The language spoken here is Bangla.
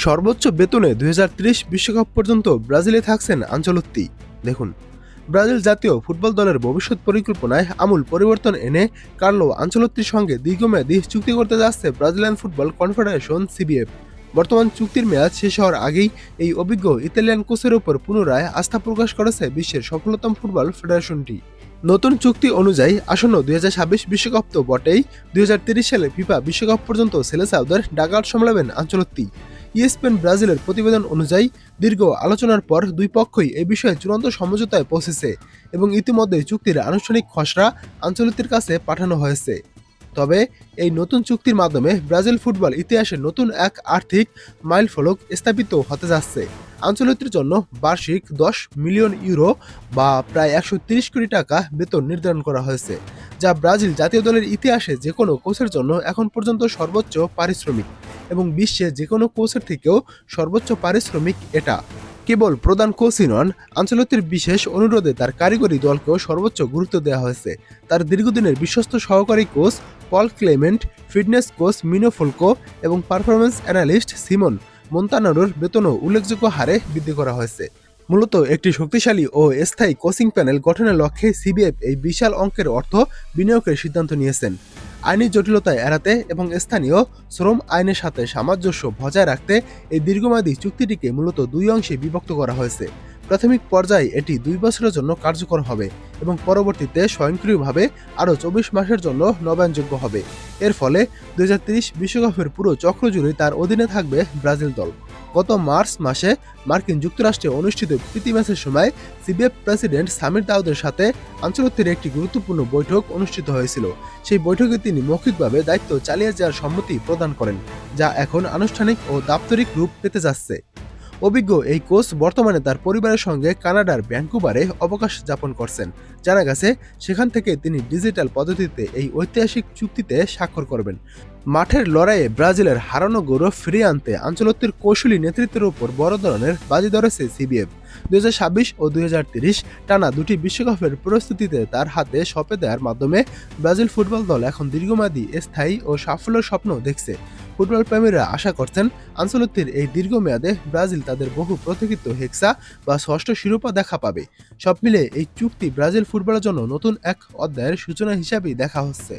সর্বোচ্চ বেতনে ২০৩০ বিশ্বকাপ পর্যন্ত ব্রাজিলে থাকছেন আনচেলত্তি। দেখুন, ব্রাজিল জাতীয় ফুটবল দলের ভবিষ্যৎ পরিকল্পনায় আমূল পরিবর্তন এনে কার্লো আনচেলত্তির সঙ্গে দীর্ঘমেয়াদী চুক্তি করতে যাচ্ছে ব্রাজিলিয়ান ফুটবল কনফেডারেশন সিবিএফ। বর্তমান চুক্তির মেয়াদ শেষ হওয়ার আগেই এই অভিজ্ঞ ইতালিয়ান কোচের ওপর পুনরায় আস্থা প্রকাশ করেছে বিশ্বের সফলতম ফুটবল ফেডারেশনটি। নতুন চুক্তি অনুযায়ী আসন্ন ২০২৬ বিশ্বকাপ তো বটেই, ২০৩০ সালে ফিফা বিশ্বকাপ পর্যন্ত সেলেসাওদের ডাকআউট সামলাবেন আনচেলত্তি। ইএসপিএন ব্রাজিলের প্রতিবেদন অনুযায়ী দীর্ঘ আলোচনার পর দুই পক্ষই এই বিষয়ে চূড়ান্ত সমঝোতায় পৌঁছেছে এবং ইতিমধ্যে চুক্তির আনুষ্ঠানিক খসড়া আনচেলত্তির কাছে পাঠানো হয়েছে। তবে এই নতুন চুক্তির মাধ্যমে ব্রাজিল ফুটবল ইতিহাসে নতুন এক আর্থিক মাইলফলক স্থাপিত হতে যাচ্ছে। আনচেলত্তির জন্য বার্ষিক ১০ মিলিয়ন ইউরো বা প্রায় ১৩০ কোটি টাকা বেতন নির্ধারণ করা হয়েছে, যা ব্রাজিল জাতীয় দলের ইতিহাসে যে কোনো কোচের জন্য এখন পর্যন্ত সর্বোচ্চ পারিশ্রমিক এবং বিশ্বে যে কোনো কোচের থেকেও সর্বোচ্চ পারিশ্রমিক এটা। কেবল প্রধান কোচই নন, আনচেলত্তির বিশেষ অনুরোধে তার কারিগরি দলকেও সর্বোচ্চ গুরুত্ব দেওয়া হয়েছে। তার দীর্ঘদিনের বিশ্বস্ত সহকারী coach Paul Clement, fitness coach Mino Fulco এবং পারফরম্যান্স অ্যানালিস্ট সিমন মন্তানারোর বেতনও উল্লেখযোগ্য হারে বৃদ্ধি করা হয়েছে। মূলত একটি শক্তিশালী ও স্থায়ী কোচিং প্যানেল গঠনের লক্ষ্যে সিবিএফ এই বিশাল অঙ্কের অর্থ বিনিয়োগের সিদ্ধান্ত নিয়েছেন। আইনি জটিলতা এড়াতে এবং স্থানীয় শ্রম আইনের সাথে সামঞ্জস্য বজায় রাখতে এই দীর্ঘমেয়াদী চুক্তিটিকে মূলত দুই অংশে বিভক্ত করা হয়েছে। প্রাথমিক পর্যায়ে এটি ২ বছরের জন্য কার্যকর হবে এবং পরবর্তীতে স্বয়ংক্রিয়ভাবে আরও ২৪ মাসের জন্য নবায়নযোগ্য হবে। এর ফলে ২০৩০ বিশ্বকাপের পুরো চক্র জুড়ে তার অধীনে থাকবে ব্রাজিল দল। গত মার্চ মাসে মার্কিন যুক্তরাষ্ট্রে অনুষ্ঠিত প্রীতি ম্যাচের সময় সিবিএফ প্রেসিডেন্ট সামির দাউদের সাথে আনচেলত্তির একটি গুরুত্বপূর্ণ বৈঠক অনুষ্ঠিত হয়েছিল। সেই বৈঠকে তিনি মৌখিকভাবে দায়িত্ব চালিয়ে যাওয়ার সম্মতি প্রদান করেন, যা এখন আনুষ্ঠানিক ও দাপ্তরিক রূপ পেতে যাচ্ছে। অভিজ্ঞ এই কোচ বর্তমানে তার পরিবারের সঙ্গে কানাডার ভ্যানকুভারে অবকাশ যাপন করছেন। জানা গেছে সেখান থেকে তিনি ডিজিটাল পদ্ধতিতে এই ঐতিহাসিক চুক্তিতে স্বাক্ষর করবেন। মাঠের লড়াইয়ে ব্রাজিলের হারানো গৌরব ফিরিয়ে আনতে আনচেলত্তির কৌশলী নেতৃত্বের উপর বড় ধরনের বাজি ধরেছে সিবিএফ। ২০২৬ ও ২০৩০ টানা দুটি বিশ্বকাপের প্রস্তুতিতে তার হাতে সঁপে দেওয়ার মাধ্যমে ব্রাজিল ফুটবল দল এখন দীর্ঘমেয়াদী স্থায়ী ও সাফল্যের স্বপ্ন দেখছে। ফুটবল প্রেমীরা আশা করছেন আনচেলত্তির এই দীর্ঘমেয়াদে ব্রাজিল তাদের বহু প্রতীক্ষিত হেক্সা বা ষষ্ঠ শিরোপা দেখা পাবে। সব মিলে এই চুক্তি ব্রাজিল ফুটবলের জন্য নতুন এক অধ্যায়ের সূচনা হিসাবেই দেখা হচ্ছে।